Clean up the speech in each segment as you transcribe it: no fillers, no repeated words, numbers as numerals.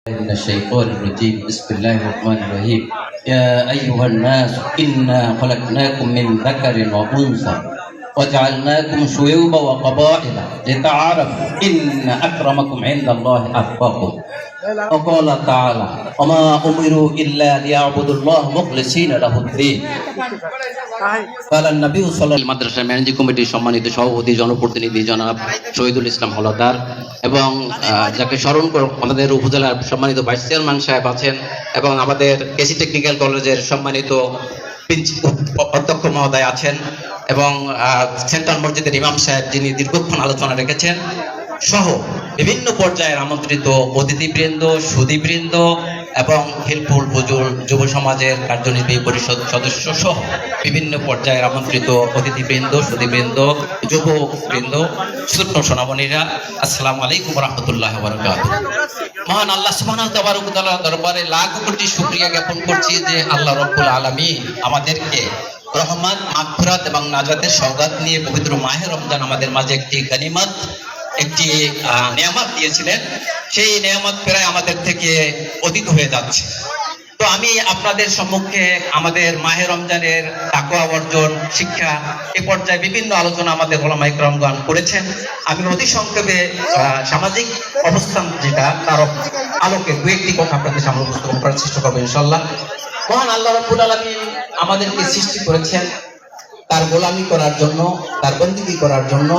من الشيطان الرجيم بسم الله الرحمن الرحيم يا أيها الناس إنا خلقناكم من ذكر وأنثى وجعلناكم شعوبا وقبائل لتعارفوا إن أكرمكم عند الله أتقاكم وقال تعالى وما أمروا إلا ليعبدوا الله مخلصين له الدين قال النبي صلى الله عليه وسلم মাদ্রাসা managing কমিটির সম্মানিত সভাপতি জনপ্রতিনিধি জনাব শহীদুল ইসলাম হলদার এবং যাকে স্মরণ করে আমাদের উপজেলার সম্মানিত ভাইস চেয়ারম্যান সাহেব আছেন এবং আমাদের কেসি টেকনিক্যাল কলেজের সম্মানিত অধ্যক্ষ মহোদয় আছেন এবং সেন্ট্রাল মসজিদের ইমাম সাহেব যিনি দীর্ঘক্ষণ আলোচনা রেখেছেন সহ বিভিন্ন পর্যায়ের আমন্ত্রিত অতিথিবৃন্দ সুধীবৃন্দ এবং হিলপুর ফজুল যুব সমাজের কার্যনির্বাহী পরিষদ সদস্য সহ বিভিন্ন পর্যায়ের আমন্ত্রিত অতিথিবৃন্দ সুধীবৃন্দ যুববৃন্দ ছোট্ট সোনামণিরা আসসালামু আলাইকুম রহমতুল্লাহ বারাকাতুহু। মহান আল্লাহ সুবহানাহু ওয়া তাআলার দরবারে লাখ কোটি শুকরিয়া জ্ঞাপন করছি যে আল্লাহ রাব্বুল আলামিন আমাদেরকে রহমত মাগফিরাত এবং নাজাতের সওগাত নিয়ে পবিত্র মাহে রমজান আমাদের মাঝে একটি গনিমত একটি নিয়ামত দিয়েছিলেন। সেই নিয়ামত প্রায় আমাদের থেকে অতীত হয়ে যাচ্ছে। তো আমি আপনাদের সম্মুখে আমাদের মাহে রমজানের তাকওয়া অর্জন শিক্ষা এ পর্যায়ে বিভিন্ন আলোচনা আমাদের উলামায়ে কেরামগণ করেছেন। আমি অতি সংক্ষেপে সামাজিক অবস্থান যেটা তার আলোকে দু একটি কথা আপনাদের সামনে উপস্থাপন করার চেষ্টা করবো ইনশাআল্লাহ। মহান আল্লাহ রাব্বুল আলামিন আমাদেরকে সৃষ্টি করেছেন তার গোলামি করার জন্য, তার বন্দেগী করার জন্য।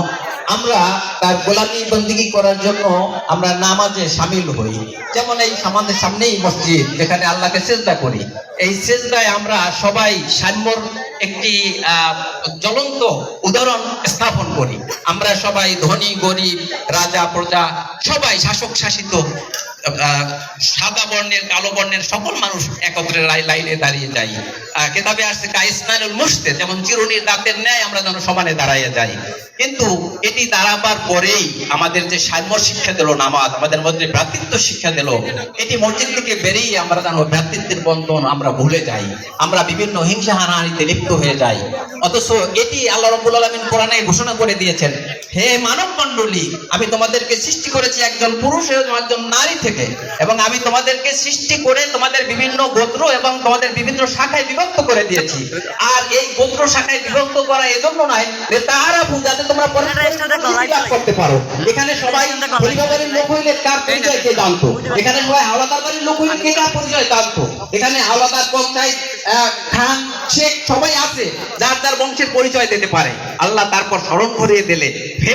আমরা তার গোলামি বন্দেগী করার জন্য আমরা নামাজে শামিল হই। যেমন এই আমাদের সামনেই মসজিদ, যেখানে আল্লাহকে সিজদা করি। এই সিজদায় আমরা সবাই সাম্যর একটি জ্বলন্ত উদাহরণ স্থাপন করি। আমরা সবাই ধনী গরিব রাজা প্রজা সবাই শাসক শাসিত সাদা বর্ণের কালো বর্ণের সকল মানুষ একত্রে লাইনে দাঁড়িয়ে যাই। কিতাবে আসছে কাইসনানুল মুশতে, যেমন চিরুনির দাঁতের ন্যায় আমরা যেন সমানে দাঁড়াইয়া যাই। কিন্তু এটি দাঁড়াবার পরেই আমাদের যে সাম্য শিক্ষা দিল নামাজ, আমাদের মধ্যে ভ্রাতৃত্ব শিক্ষা দিল, এটি মসজিদ থেকে বেরিয়ে আমরা যেন ভ্রাতৃত্বের বন্ধন আমরা ভুলে যাই, আমরা বিভিন্ন হিংসা হানাহানিতে লিপ্ত হয়ে যাই। অথচ এটি আল্লাহ রাব্বুল আলামিন কোরআনে ঘোষণা করে দিয়েছেন, হে মানব মণ্ডলী, আমি তোমাদেরকে সৃষ্টি করেছি একজন পুরুষ এবং একজন নারী থেকে, এবং আমি তোমাদেরকে সৃষ্টি করে তোমাদের বিভিন্ন গোত্র এবং তোমাদের বিভিন্ন শাখায় বিভক্ত করে দিয়েছি। আর এই গোত্র শাখায় বিভক্ত করা এজন্য নয় যে তারা যাতে তোমরা পরিচয় করতে পারো। এখানে সবাই খলিফা বাড়ির লোক হইলে কার পরিচয় কে জানতো, এখানে সবাই হাওলাদার বাড়ির লোক হইলে কে কার পরিচয় জানতো। এখানে হাওলাদার পঞ্চায়েত খান শেখ সবাই আছে, যার যার বংশের পরিচয় দিতে পারে। আল্লাহ তারপর স্মরণ করিয়ে দিলে হে